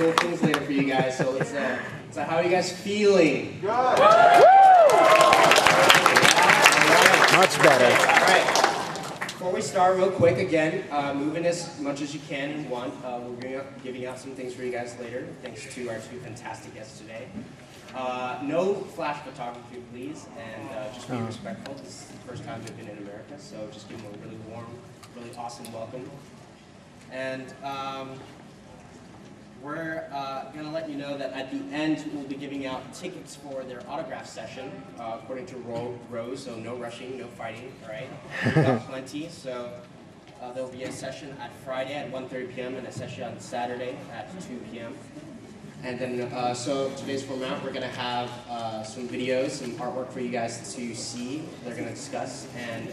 cool things later for you guys. So so how are you guys feeling? Good. Much better. All right. Before we start, real quick, again, move in as much as you can and want. We're giving out some things for you guys later, thanks to our two fantastic guests today. No flash photography, please, and just be respectful. This is the first time they've been in America, so just give them a really warm, really awesome welcome. And we're going to let you know that at the end, we'll be giving out tickets for their autograph session, according to Rose, so no rushing, no fighting, all right? We've got plenty, so there'll be a session at Friday at 1:30 p.m. and a session on Saturday at 2 p.m. And then, so today's format, we're going to have some videos, some artwork for you guys to see, they're going to discuss, and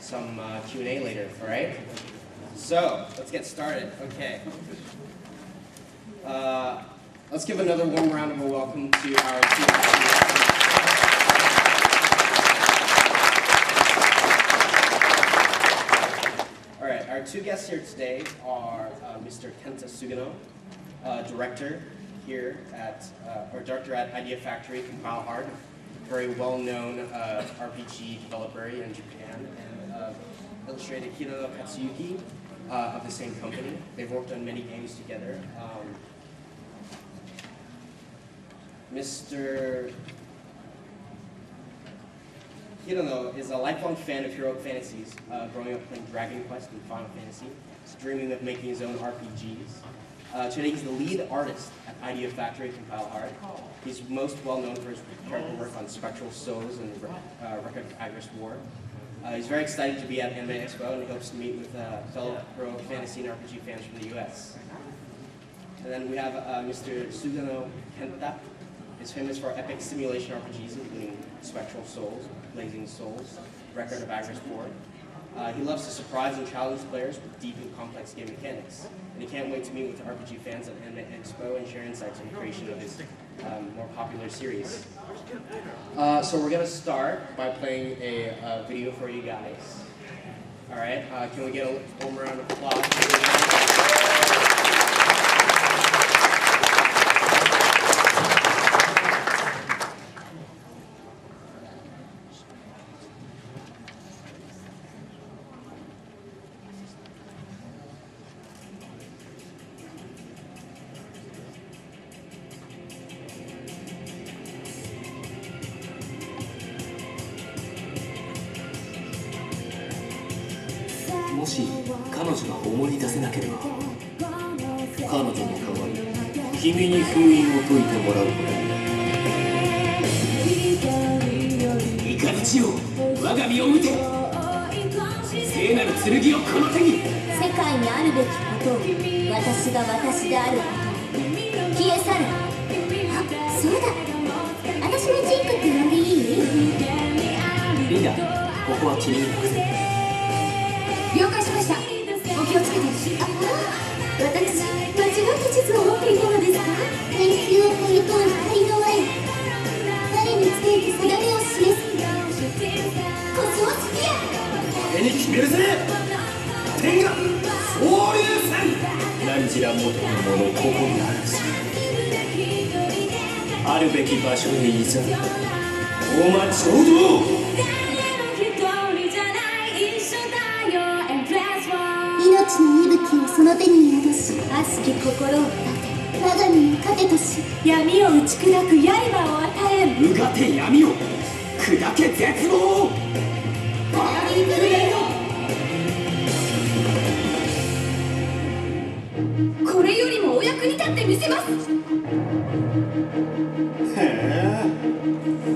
some Q&A later, all right? So, let's get started. Okay. Let's give another warm round of a welcome to our two guests. All right, our two guests here today are Mr. Kenta Sugano, director here at, director at Idea Factory Compile Hard, very well-known RPG developer in Japan, and illustrator Hirano Katsuyuki of the same company. They've worked on many games together. Mr. Hirano is a lifelong fan of heroic fantasies, growing up playing Dragon Quest and Final Fantasy. He's dreaming of making his own RPGs. Today he's the lead artist at Idea Factory Compile Hard. He's most well known for his incredible work on Spectral Souls and Record of Aksys War. He's very excited to be at Anime Expo, and he hopes to meet with fellow heroic fantasy and RPG fans from the US. And then we have Mr. Sugano Kenta. He's famous for epic simulation RPGs, including Spectral Souls, Blazing Souls, Record of Aksys War. He loves to surprise and challenge players with deep and complex game mechanics. And he can't wait to meet with RPG fans at Anime Expo and share insights on the creation of his more popular series. So we're going to start by playing a video for you guys. All right, can we get a warm round of applause?もし彼女が思い出せなければ、彼女の代わり君に封印を解いてもらうことに。イカズチよ、我が身を撃て。聖なる剣をこの手に。世界にあるべきことを、私が私であることを消え去る。あ、そうだ、私もジンクって呼んでいい？リンダ、ここは君に任せる。了解しました。お気をつけて。あ、私、間違った地図を持っていたのですか？天球を越えと光の愛、誰について定めを示すコスモスフィア。俺に決めるぜ。天が総流戦。何時ら元のものここにあるし、あるべき場所にいざお待ちをどう。命の息吹をその手に宿し、悪しき心を立て、我が身を糧とし、闇を打ち砕く刃を与えん。うがて闇を砕け絶望を。ファイアリングレイド。これよりもお役に立ってみせます。へえ、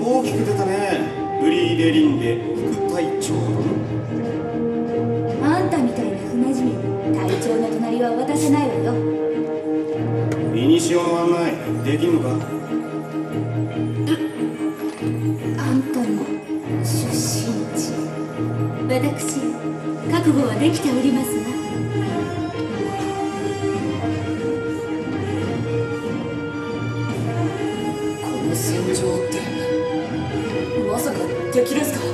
大きく出たね。フリーデリンデ副隊長。あんたみたいな不真面目に隊長の隣は渡せないわよ。イニシオの案内できんのか？あんたの出身地、私覚悟はできておりますわ。この戦場ってまさか敵ですか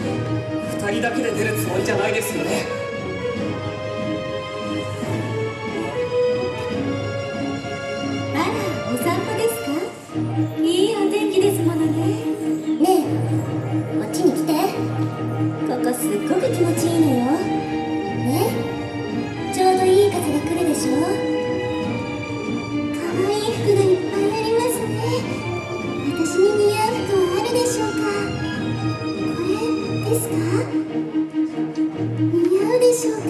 ？2人だけで出るつもりじゃないですよね。あでしょうか。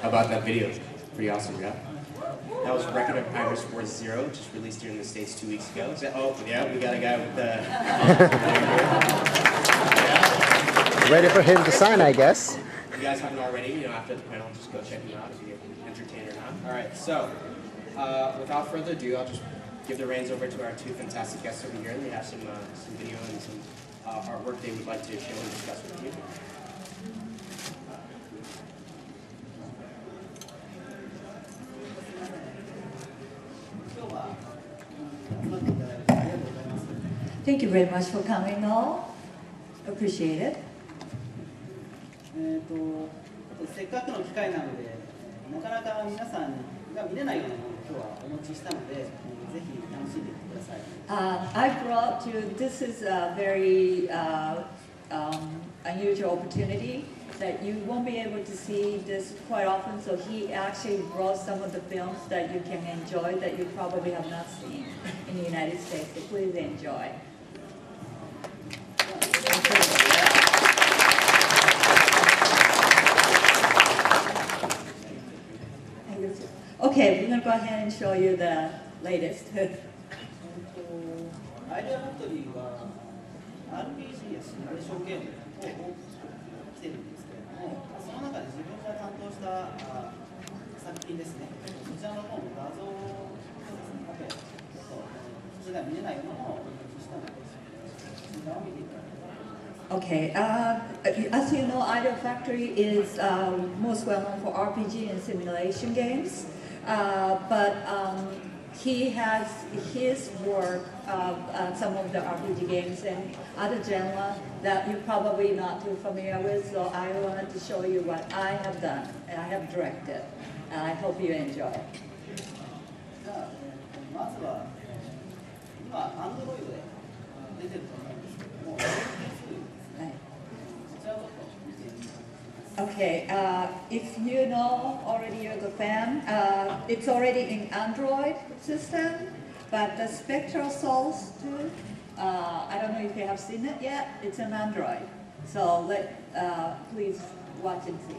How about that video? Pretty awesome, yeah? That was Record of Iris Force Zero, just released here in the States 2 weeks ago. Oh, yeah, we got a guy with the... Ready for him to sign, I guess. If you guys haven't already, after the panel, just go check him out if you're entertained or not. All right, so without further ado, I'll just give the reins over to our two fantastic guests over here. They have some video and some artwork they would like to show and discuss with you. Thank you very much for coming all. Appreciate it. せっかくの機会なので、なかなか皆さんが見れないようなものを今日はお持ちしたので、ぜひ楽しんでいってください。I brought you, this is a very unusual opportunity that you won't be able to see this quite often, so he actually brought some of the films that you can enjoy that you probably have not seen in the United States, so please enjoy. Okay, we're going to go ahead and show you the latest. アイデアファクトリーは RPG やシミュレーションゲームを多く来てるんですけれども、その中で自分が担当した作品ですね、そちらの方の画像をですね、ちょっと普通では見れないようなものをお持ちしたので、そちらを見ていただければ。Okay, as you know, Idle Factory is most well known for RPG and simulation games, but he has his work of some of the RPG games and other genre that you're probably not too familiar with, so I wanted to show you what I have done and I have directed, and I hope you enjoy. じゃあ、まずは今、Android で出てると思うんですけども、Okay, if you know already you're the fan, it's already in Android system, but the Spectral Souls 2, I don't know if you have seen it yet, it's in Android. So please watch and see.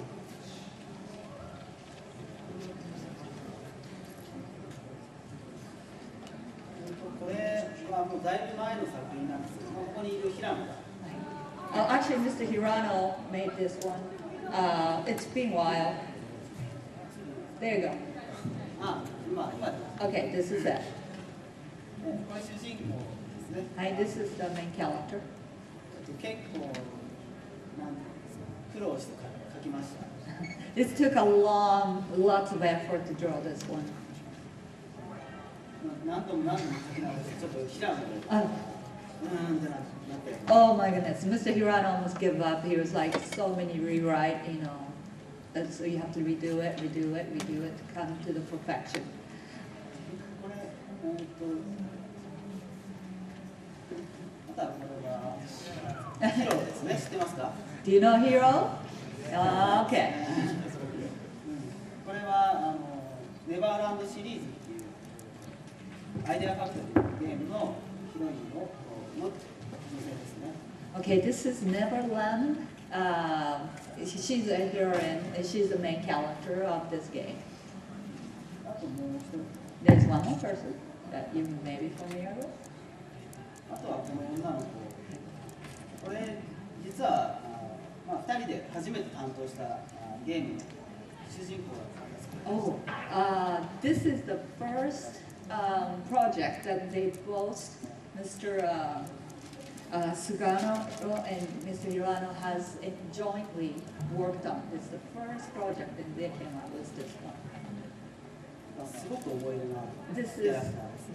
これはもうだいぶ前の作品なんですけども、ここにいる平野が。Actually, Mr. Hirano made this one. It's been a while. There you go. 今 Okay, this is it. これ主人公ですね。Hi, this is the main character. 結構なん苦労して描きました。This took lots of effort to draw this one. 何度も描きながらちょっと平野でってなって。Oh my goodness, Mr. Hirano almost gave up. He was like, so many rewrite, so you have to redo it to come to the perfection. これまたこれはヒロですね。知ってますか？ Do you know Hero? Okay. これはネバーランドシリーズっていうアイデアファクトリーのゲームのヒロインの女性ですね。Okay, this is Neverland. She's a heroine. She's the main character of this game. あともう一人。There's one more person that you may be familiar with. あとはこの女の子。これ実は2人で初めて担当したゲームの主人公だったんですけど。Oh, this is the first project that they both, Mr. Sugano and Mr. Hirano has jointly worked on. This is the first project that they came up with this one. すごく覚えるな。 This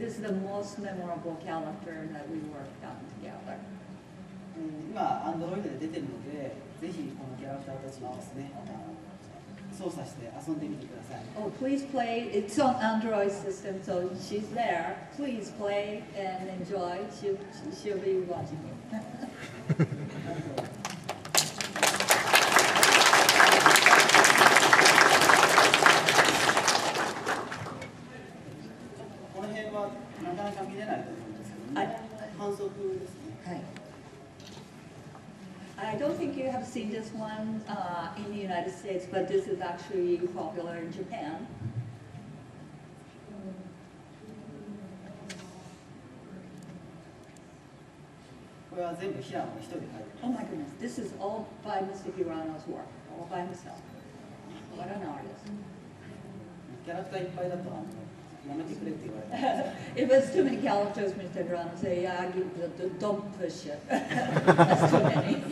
is the most memorable character that we worked on together. 今、Android で出てるので、ぜひこのキャラクターたちにですね、操作して遊んでみてください。 Oh, please play. It's on Android system, so she's there. Please play and enjoy. She'll be watching you. この辺はなかなか見れないと思うんですけども、はい反則ですね。Hi. I don't think you have seen this one in the United States, but this is actually popular in Japan. これは全部平野が一人で書いて Oh my goodness, this is all by Mr. Hirano's work, all by himself. What an artist. キャラクターいっぱいだとやめてくれって言われて If it's too many characters, Mr. Hirano say, yeah, don't push it. That's too many.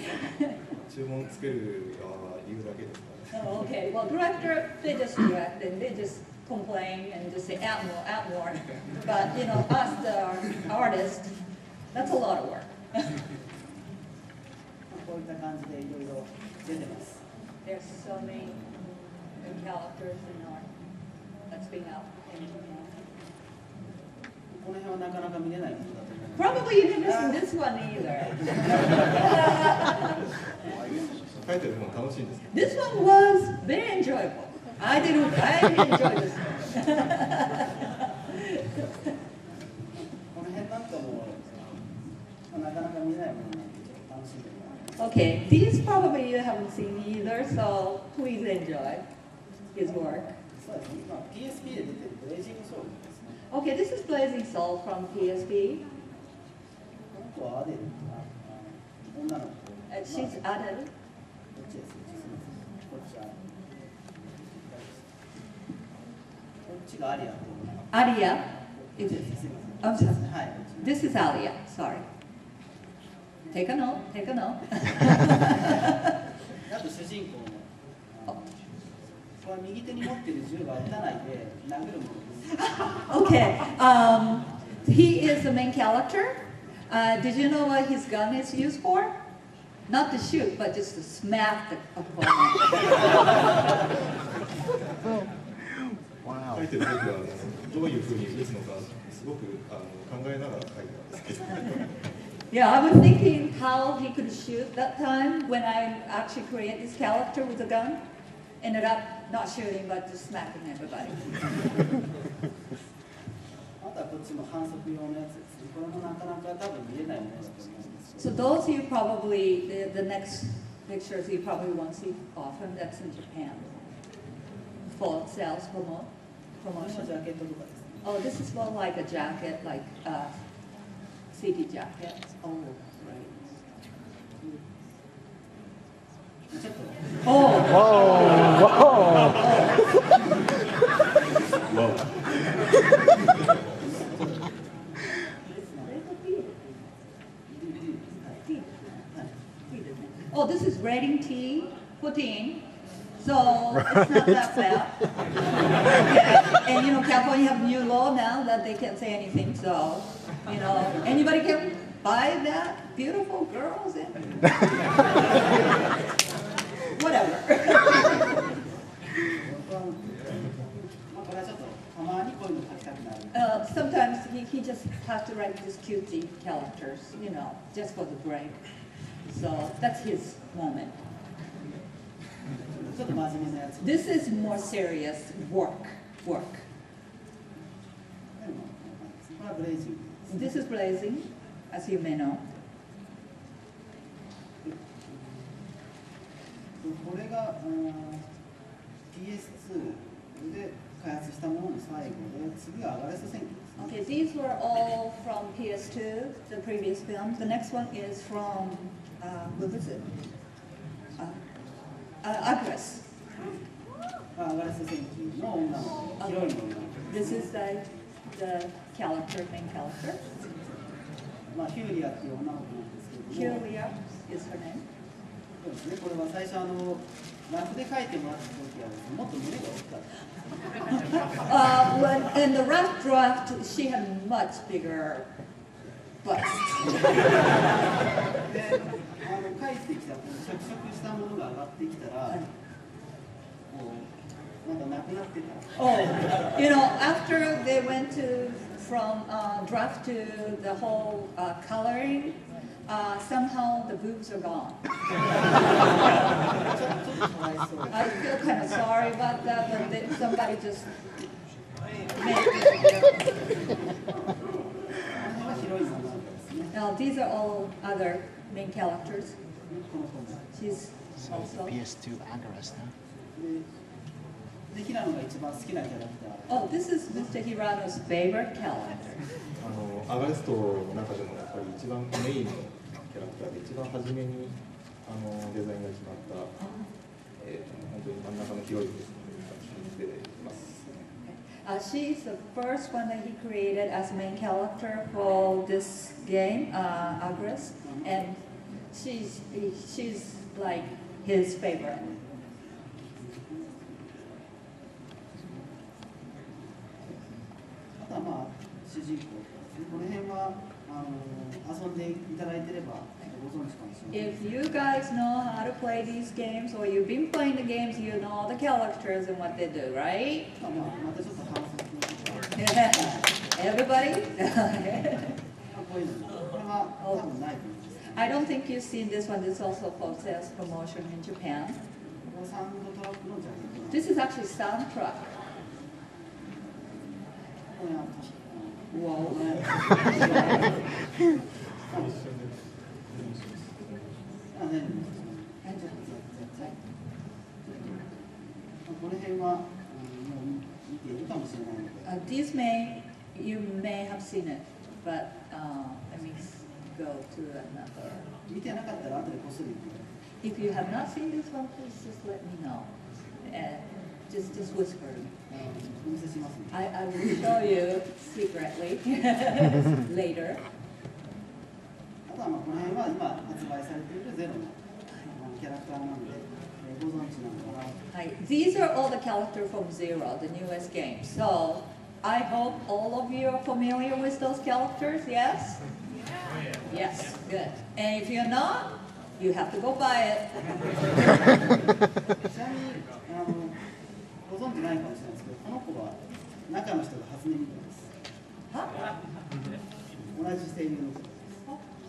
注文つける側は言うだけですからね。 Oh, okay, well, director, they just direct and they just complain and just say, add more. But, you know, us, the artist, that's a lot of work. こういった感じでいろいろ出てます。 There's so many characters in art that's being out in Japan. この辺はなかなか見れないものだと思います。 Probably you didn't listen to this one either. 書いてる本楽しいんですけ This one was very enjoyable. I did enjoy this one. この辺なんかもなかなか見れないものなんでちょっと楽しんでもらいます。 Okay, these probably you haven't seen either, so please enjoy his work. そうですね。今 PSP で出てるブレイジングソウルですね。 Okay, this is Blazing Soul from PSP. この子はアデル女の子。 She's added. こっちです。すみません。こっちは。こっちがアリアっていうのが。 Aria. Is it? すみません。 I'm sorry. はい。 This is Alia. Sorry. Take a note. Take a note. あと主人公の。これ右手に持ってる銃は撃たないで殴るものです。 Okay. He is the main character. Did you know what his gun is used for? Not to shoot, but just to smack the opponent. ど、書いてる時はどういうふうに打つのかすごく考えながら書いてたんですけど。 Yeah, I was thinking how he could shoot that time when I actually created this character with a gun. Ended up not shooting, but just smacking everybody. あとはこっちの反則用のやつですね。これもなかなか多分見れないものだと思うんですけ So ど。 those you probably, the next pictures you probably won't see often, that's in Japan. For sales この promotion. ジャケットとかですね。 Oh, this is more like a jacket, like a CD jacket. Oh, right. ちょっと。 Oh, Whoa! oh, this is rating T, 14. So it's not that bad. Okay. And you know, California have new law now that they can't say anything. So, you know, anybody can buy that. Beautiful girls and whatever. これはちょっとたまにこういうの書きたくなる。 Sometimes he just has to write these cutesy characters, you know, just for the break. So that's his moment. ちょっと真面目なやつ。 This is more serious work. これはブレイジングです。 This is blazing, as you may know. これがPS2 で開発したものの最後で、次はアガレス戦記ですね。 Okay, these were all from PS2, the previous film. The next one is from, what was it? Aksys. アガレス戦記の女の子、ヒロインの女の子。 This is the character, main character. まあヒューリアっていう女の子なんですけれども、 Julia is her name. そうですね。これは最初ラフで書いてもらった時はですね、もっと胸が大きかった。 When in the rough draft, she had much bigger bust. で、帰ってきたこの着色したものが上がってきたら、こうまだなくなってた。 Oh, you know, after they went from draft to the whole coloring, somehow the boobs are gone. ちょっとかわいそう。 I feel kind of sorry about that, but somebody just made it. この辺は広いままですね。 Now, these are all other main characters. この子も。 She's also. PS2 Agarest, huh? で、平野が一番好きなキャラクター。 Oh, this is Mr. Hirano's favorite character. アガレストの中でもやっぱり一番メインのキャラクターで一番初めにデザインが決まった、本当に真ん中の広いですね、出ていますね。She's the first one that he created as main character for this game, Aksys, and she's like his favorite. あとはまあ主人公ですね。この辺は遊んでいただいてればご存知かもしれない。 If you guys know how to play these games, or you've been playing the games, you know all the characters and what they do, right? またちょっと反則のことは Everybody? こういうのこれは多分ないと思います。 I don't think you've seen this one. This is also for sales promotion in Japan. これはサウンドトラックのジャケットなんで This is actually soundtrack. これは Whoa. この辺はもう見ているかもしれないので。 These you may have seen it, but let me go to another. 見てなかったら後でこっそり言って If you have not seen this one, please just let me know. And just whisper. お見せしますね。 I will show you secretly later. あとはまあこの辺は今発売されているゼロのキャラクターなので、ご存知なのかな。These are all the characters from Zero, the newest game. So I hope all of you are familiar with those characters. Yes? Yes, good. And if you're not, you have to go buy it. ちなみにご存知ないかもしれないですけど、この子は中の人が初音ミクです。 Huh? 同じ声優の子です。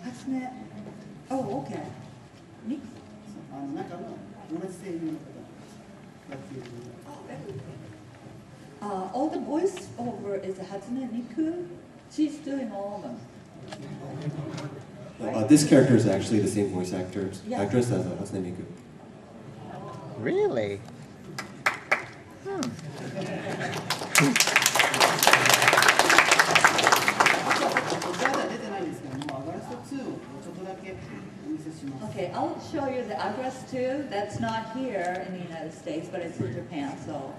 What's that? Oh, okay. Me? 中の同じ声優の方がっていう。 All the voiceover is Hatsune Miku. She's doing all of them. This character is actually the same voice actress Yeah. as Hatsune Miku. Really? こちらでは出てないんですけども、アガラスト2をちょっとだけお見せします。 Okay, I'll show you the address too. That's not here in the United States, but it's in Japan. So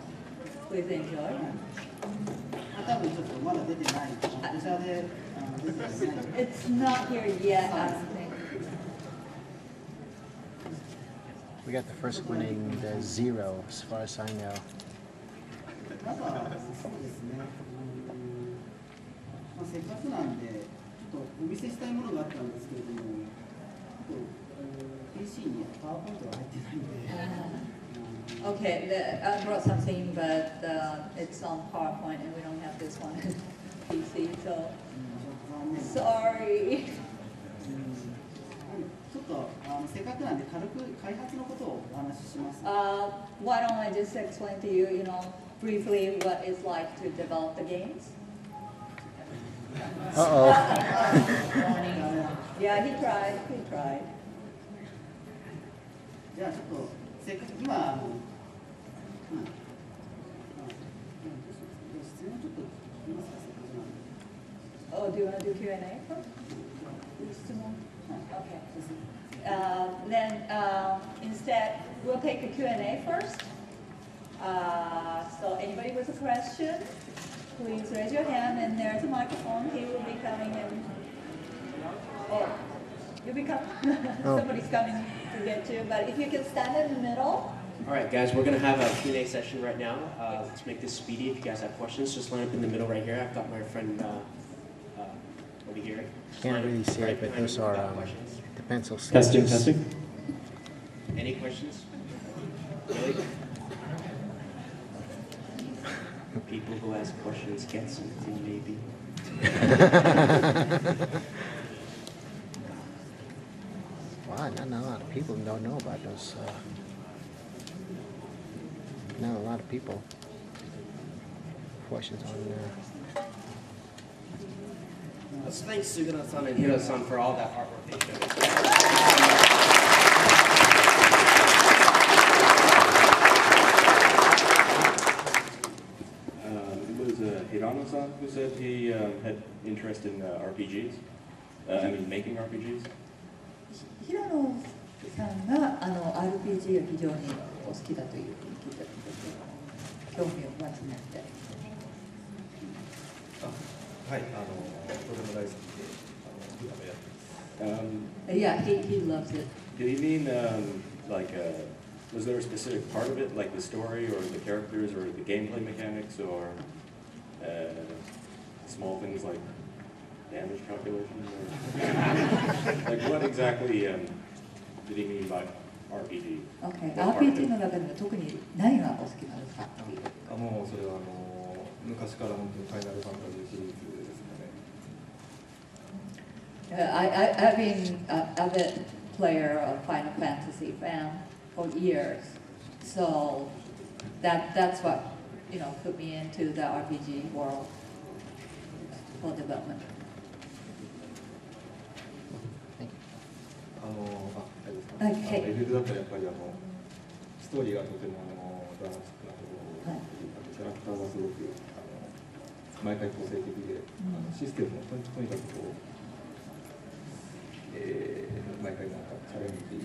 please enjoy. 多分ちょっとまだ出てない。こちらで出てない。 It's not here yet, I don't think. We got the first one in the Zero, as far as I know. あとはそうですね。せっかくなんで、ちょっとお見せしたいものがあったんですけれども、PC にパワーポイントが入ってないんで。 Okay, I brought something, but it's on PowerPoint, and we don't have this one in PC. So 残念。 sorry. ちょっとせっかくなんで軽く開発のことをお話しします。 Why don't I just explain to you, briefly what it's like to develop the games? Uh-oh. Yeah, he tried. He tried. じゃあちょっとせっかく今質問ちょっと聞きますか、せっかくなんで。 Oh, do you want to do Q&A first? Okay. Then instead, we'll take a Q&A first. So anybody with a question, please raise your hand, and there's a microphone. He will be coming in. Oh, you'll be coming. Somebody's coming to get you. But if you can stand in the middle. All right, guys, we're going to have a Q&A session right now. Let's make this speedy. If you guys have questions, just line up in the middle right here. I've got my friend over here. Can't really see it, but those are questions. the pencil Testing, sketches. testing. Any questions? Really? people who ask questions get something, maybe. Wow, not a lot of people don't know about those. Not a lot of people. Questions on there. Let's thank Sugano-san and Hiro-san for all that artwork they showed us. It was Hirano-san who said he had interest in RPGs. I mean, making RPGs. 平野さんがRPG が非常にお好きだというふうに聞いたんですけど、興味をお持ちになって。はい、とても大好きで、やってます。Yeah, he loves it. Did he mean was there a specific part of it, like the story or the characters or the gameplay mechanics or small things like damage calculations? Or like what exactly did he mean by RPG? Okay. RPG の中でも特に何がお好きなんですかっていう。もうそれは昔から本当にファイナルファンタジーシリーズですかね。I've been an avid player of Final Fantasy fan for years, so that's what put me into the RPG world for development. あれですか、FF だったらやっぱりストーリーがとてもドラマチックなところ、キャラクターがすごく毎回個性的で、システムもとにかく毎回なんかチャレンジ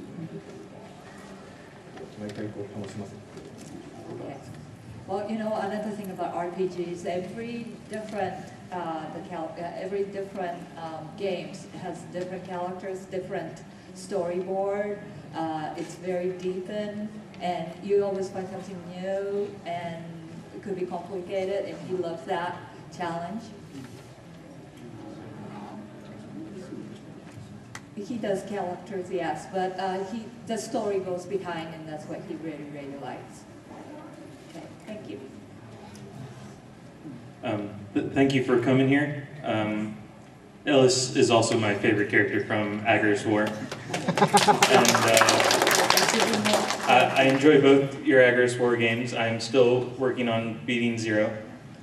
毎回楽しませてくれる。Well, another thing about RPGs, every different games has different characters, different storyboard. It's very deepened, and you always find something new, and it could be complicated, and he loves that challenge. He does characters, yes, but the story goes behind, and that's what he really, really likes. Okay, thank you. Thank you for coming here. Ellis is also my favorite character from Aggers War. And I enjoy both your Aggers War games. I'm still working on beating 0.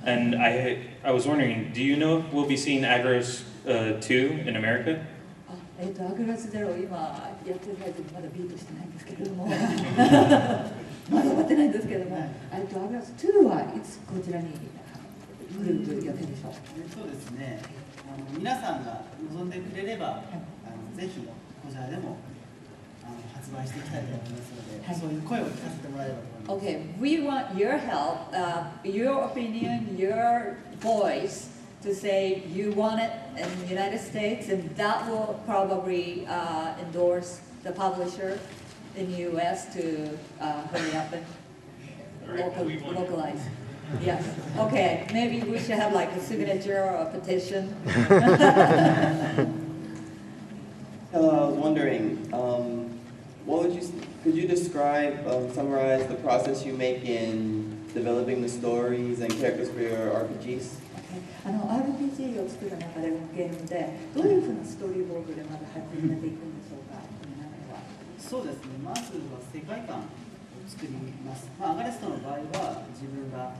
And I was wondering, do you know if we'll be seeing Aggers 2 in America? アグラスゼロ今やってる最中にまだビートしてないんですけれどもまだ終わってないんですけれどもアグラス2はいつこちらに来るという予定でしょう。そうですね、皆さんが望んでくれれば、ぜひこちらでも発売していきたいと思いますので、そういう声を聞かせてもらえればと思います。Okay, we want your help, your opinion, your voice to say you want it in the United States, and that will probably endorse the publisher in the US to hurry up and localize. Yes. Okay. Maybe we should have like a signature or a petition. Hello. I was wondering, could you describe, summarize the process you make in developing the stories and characters for your RPGs? RPG を作る中でのゲームでどういうふうなストーリーボードでまず始めていくんでしょうか。そうですね。まずは世界観を作ります。アガレストの場合は自分が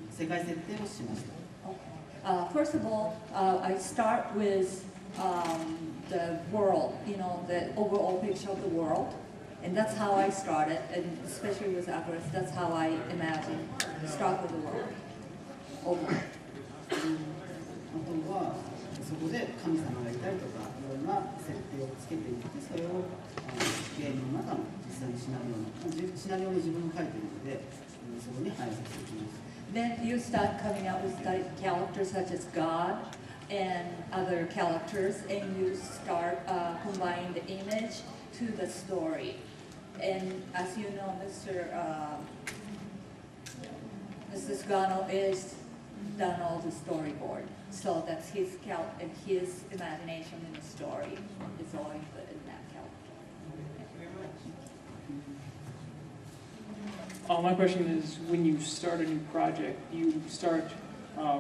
世界設定をしました。First of all, I start with the world, the overall picture of the world, and that's how I started, and especially with Agarest, that's how I imagine start with the world. Overall. あとはそこで神様がいたりとかいろんな設定をつけていってそれをゲームの中の実際にシナリオの自分が書いているのでそこに反映させていきます。Then you start coming up with characters such as God and other characters, and you start combining the image to the story. And as you know, Mr. Sugano is done all the storyboard, so that's his imagination in the story is all included in that character. Thank you very much. My question is, when you start a new project, do you start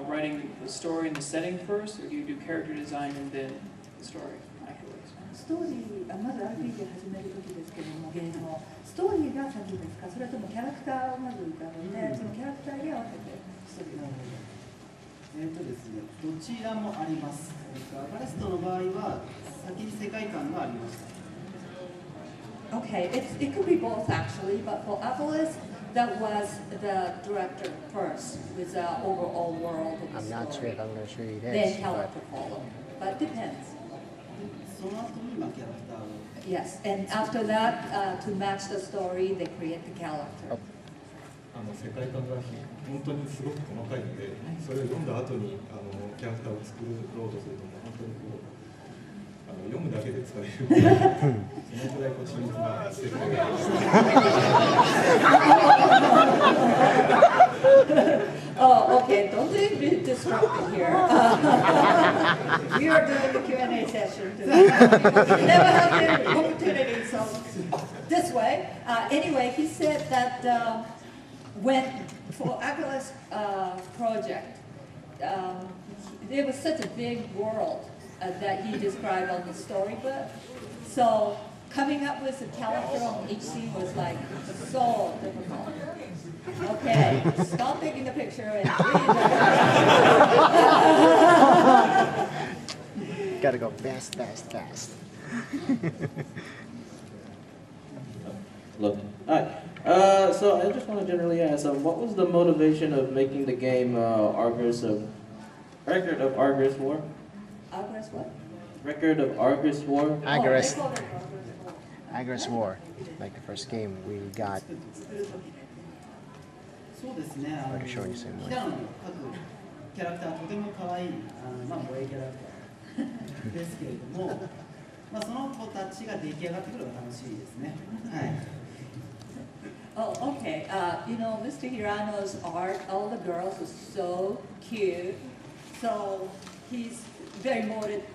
writing the story and the setting first, or do you do character design and then the story afterwards? ストーリー、まず RPG 始めるときですけども、ゲームをストーリーが先ですか、それともキャラクターをまず浮かべて、そのキャラクターに合わせてストーリーを。ですね、どちらもあります。アガレストの場合は先に世界観がありました。Okay, it could be both actually, but for Avalist, that was the director first with the overall world of the I'm not sure if I'm going to show you Then this, character follow, but depends. その後にキャラクターを。Yes, and after that, to match the story, they create the character. 世界観が本当にすごく細かいので、それを読んだ後にキャラクターを作ろうとすると、本当にこう読むだけで疲れるので、そのくらい緻密な世界があります。Oh, okay, don't be distracted here. We are doing a Q&A session today. We never have the opportunity, so this way. Anyway, he said that when, for Agal's project, there was such a big world that he described on the storybook. So coming up with a character on each scene was like so difficult. Okay, stop taking the picture and Gotta go fast, fast, fast. Look, hi. So I just want to generally ask, what was the motivation of making the game Record of Argus War? Argus what? Record of Argus War? Argus. Argus War, like the first game we got. そうですね。平野の各キャラクターとても可愛い萌えキャラクターですけれども、その子たちが出来上がってくるのが楽しいですね。はい。Oh, okay. You know, Mr. Hirano's art, all the girls are so cute. So he's very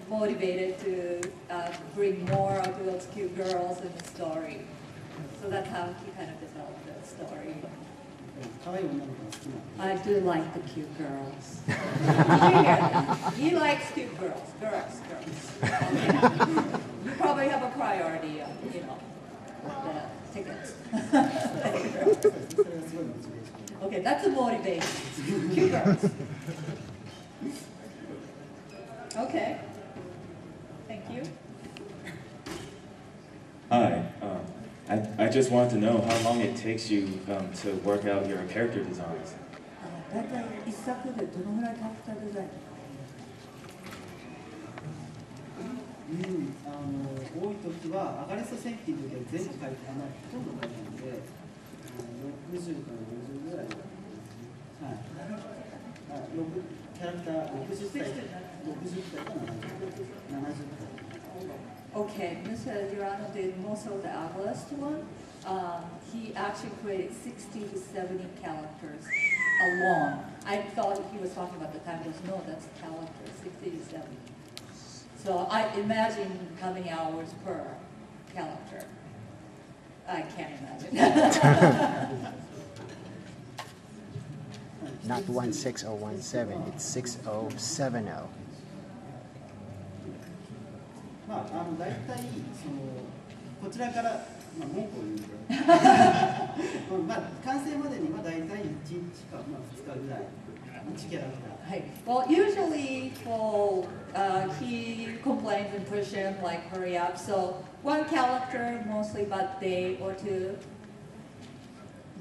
motivated to bring more of those cute girls in the story. So that's how he kind of developed the story. I do like the cute girls. Did you hear that? He likes cute girls. Girls. Okay. You probably have a priority, you know, with the tickets. Okay, that's a motivation. Cute girls. Okay. Thank you. Hi. I just want to know how long it takes you to work out your character designs. だいたい一作でどのぐらいキャラクターデザイン？多い時はアガレスト戦記の時は全部書いてほとんど書いたので60から50ぐらい。はい。キャラクター60体か70体。Okay, Mr. Hirano did most of the Agalist one. He actually created 60 to 70 characters alone. I thought he was talking about the time. No, that's characters, 60 to 70. So I imagine how many hours per character. I can't imagine. Not 16017, it's 6070. 大体こちらから文句を言うと完成までに大体1日か2日ぐらい1キャラクター。はい。Well, usually for he complains and push him like hurry up. So one character mostly about day or two.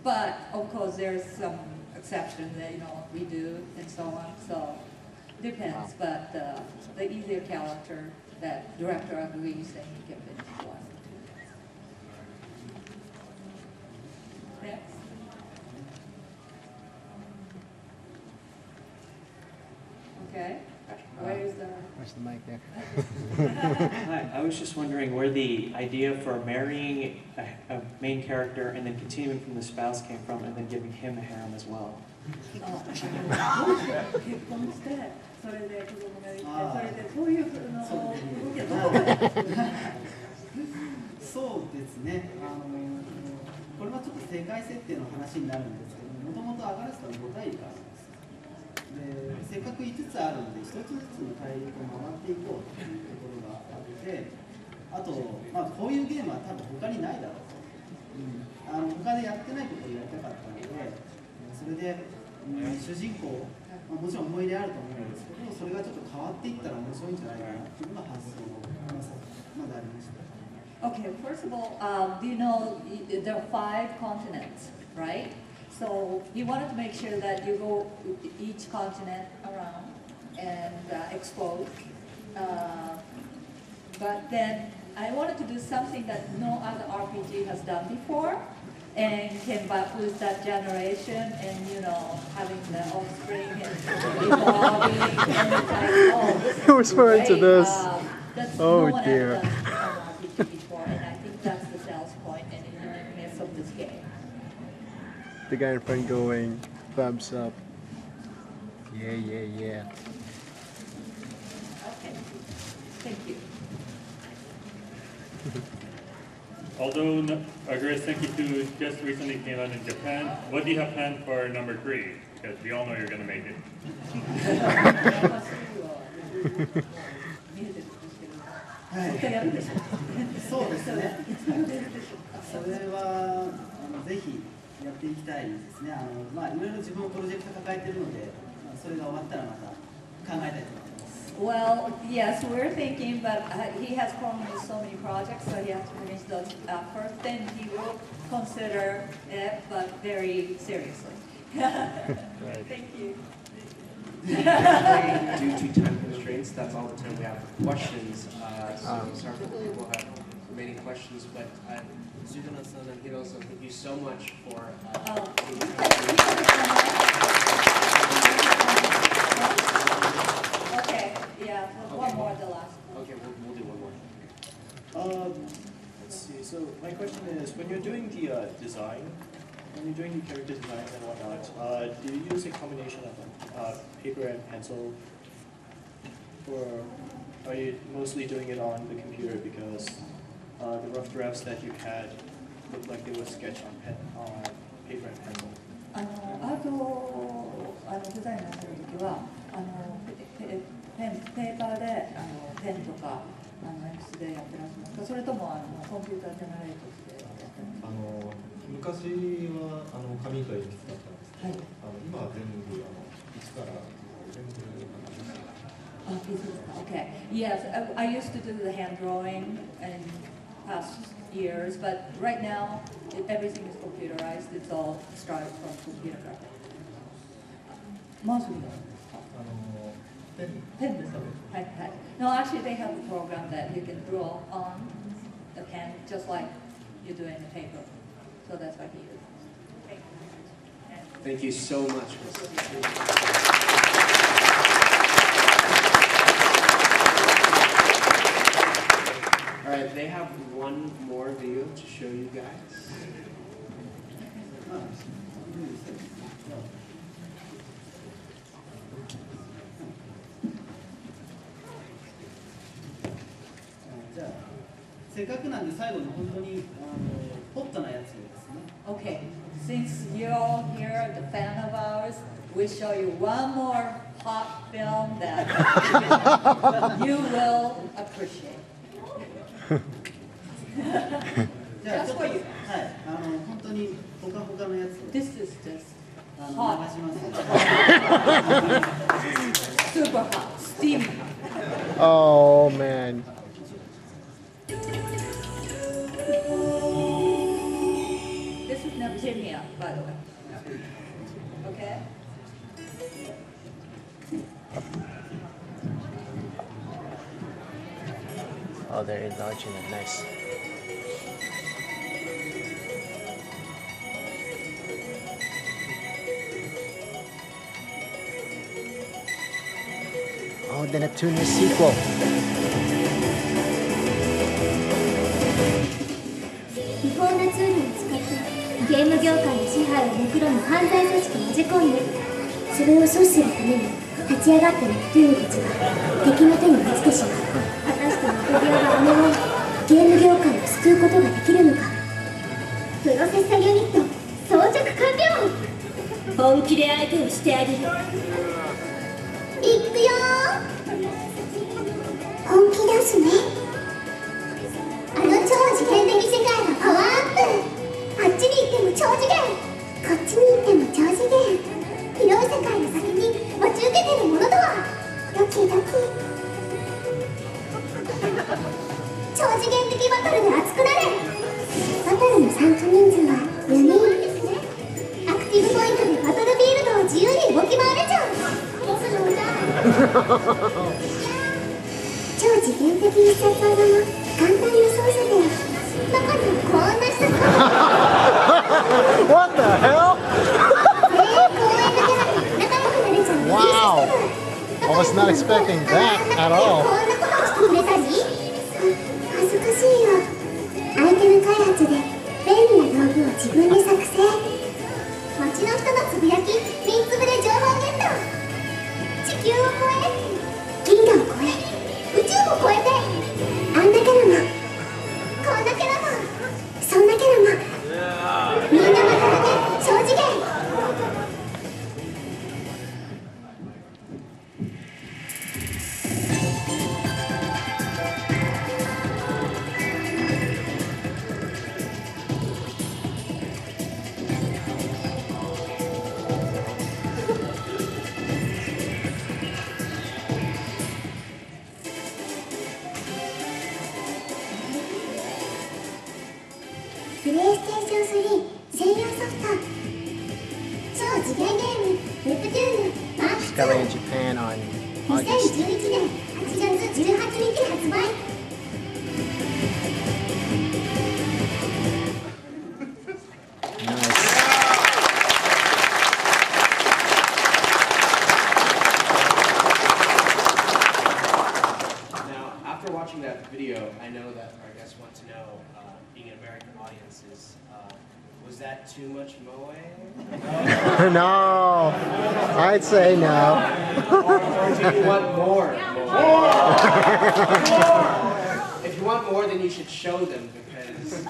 But of course there's some exceptions that we do and so on. So depends. But the easier character that director agrees that he can finish one. Next. Okay. Where's the mic there? Hi, I was just wondering where the idea for marrying a main character and then continuing from the spouse came from, and then giving him a harem as well. 結婚してそれで子供がいてそれでそういう動きはどこかでそうですね。これはちょっと世界設定の話になるんですけども、もともとアガラスは5大陸あるんです。でせっかく5つあるんで、1つずつの大陸を回っていこうというところがあって、あと、こういうゲームは多分他にないだろうと、他でやってないことをやりたかったので、それで、主人公、もちろん思い入れあると思うんですけど、それがちょっと変わっていったら面白いんじゃないかなっていうのが発想まだありました。Okay, first of all, do you know there are 5 continents, right? So you wanted to make sure that you go each continent around and explore. But then I wanted to do something that no other RPG has done before, and came back with that generation, and having the offspring and evolving, and it's like, oh, this is I was forward to great. this. That's Oh, no one dear. ever done RPG before, and I think that's the sales point and the uniqueness of this game. The guy in front going, thumbs up. Yeah, yeah, yeah. Okay, thank you. Although Aksys Games just recently came out in Japan, what do you have planned for number 3? Because we all know you're going to make it. そうですね。それはぜひやっていきたいですね。いろいろ自分のプロジェクト抱えているので、それが終わったらまた考えたいと思います。Well, yes, we're thinking, but he has currently so many projects, so he has to finish those first. Then he will consider it, but very seriously. Thank you. Due to time constraints, that's all the time we have for questions. So sorry for people who have many questions, but Sugano-san and Hiro-san, thank you so much for. Okay, yeah, one more, the last. Okay, we'll do one more. Let's see. So my question is, when you're doing the design, when you're doing the character design and whatnot, do you use a combination of paper and pencil, or are you mostly doing it on the computer because the rough drafts that you had looked like they were sketched on paper and pencil? アートをデザインをするときはペーパーでペンとか鉛筆でやってらっしゃいますか、それともコンピュータージェネレートしてやってますか。昔は紙と鉛筆だったんですけど、今は全部一から全部Okay. Yes, I used to do the hand drawing in past years, but right now everything is computerized. It's all started from computer graphics. Mostly. Pen. No, actually they have a program that you can draw on the pen just like you do in the paper. So that's what he uses. Thank you so much. All right, they have one more video to show you guys. Oh. じゃあせっかくなんで最後に本当にホットなやつですね。Okay, since you're all here, the fan of ours, we'll show you one more hot film that you will appreciate. じゃあちょっとはい、本当にほかほかのやつを This is just 流し hot. ます。 Super hot, steamy. Oh man. This is Neptunia, by the way. Okay? Oh, they're enlarging it. Nice. Oh, the Neptunia sequel. 違法なツールを使ってゲーム業界の支配を目論む犯罪組織をねじ込んでそれを阻止するために立ち上がったネプトゥーヌたちが敵の手に落ちてしまう。果たしてネプリアがあのゲーム業界を救うことができるのか。プロセッサユニット装着完了。本気で相手をしてあげる。いくよー。本気出すね。あの超次元的世界がパワーアップ。あっちに行っても超次元、こっちに行っても超次元。広い世界の先に待ち受けてるものとはドキドキ。超次元的バトルで熱くなれ。バトルの参加人数は4人。アクティブポイントでバトルフィールドを自由に動き回れちゃう。超次元的必殺技も簡単に操作で、中にはこんな施設がWhat the hell? Wow! I was not expecting that at all. こんなことをしてくれたり、恥ずかしいよ。アイテム開発で便利な道具を自分で作成。街の人のつぶやき、ミンツブで情報ゲット。地球を越え、銀河を越え、宇宙を越えて、あんなキャラもこんなキャラもそんなキャラも、みんなまとめて超次元。プレイステーション3専用ソフト超次元ゲームネプチューヌマーク Discovered in Japan on August. 2011年8月18日発売。Now, after watching that video, I know that our guests want to know, being an American audience, was that too much moe? No, I'd say no. Or do you want more? If you want more, then you should show them because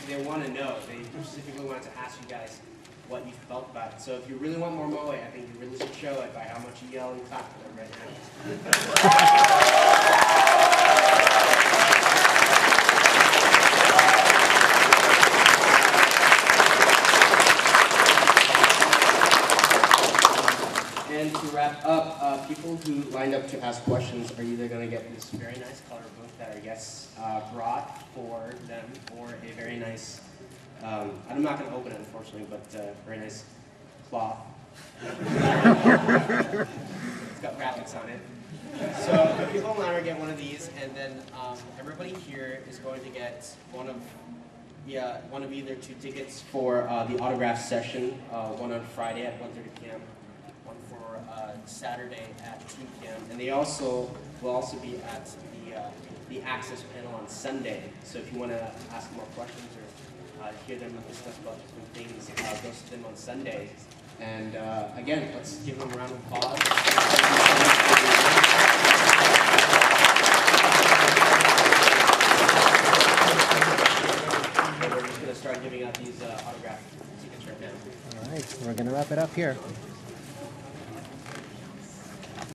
they want to know. They specifically wanted to ask you guys what you felt about it. So if you really want more moe, I think you really should show it by how much you yell and clap for them right now. And to wrap up, people who lined up to ask questions are either going to get this very nice color book that our guests brought for them, or a very nice, I'm not going to open it unfortunately, but very nice cloth. It's got graphics on it. So people in line are get one of these, and then everybody here is going to get one of either 2 tickets for the autograph session, one on Friday at 1:30 p.m. one for Saturday at 2 p.m. And they will also be at the Aksys panel on Sunday. So if you want to ask more questions or hear them discuss about different things, go to them on Sunday. And again, let's give them a round of applause. We're just going to start giving out these autograph tickets right now. All right, we're going to wrap it up here.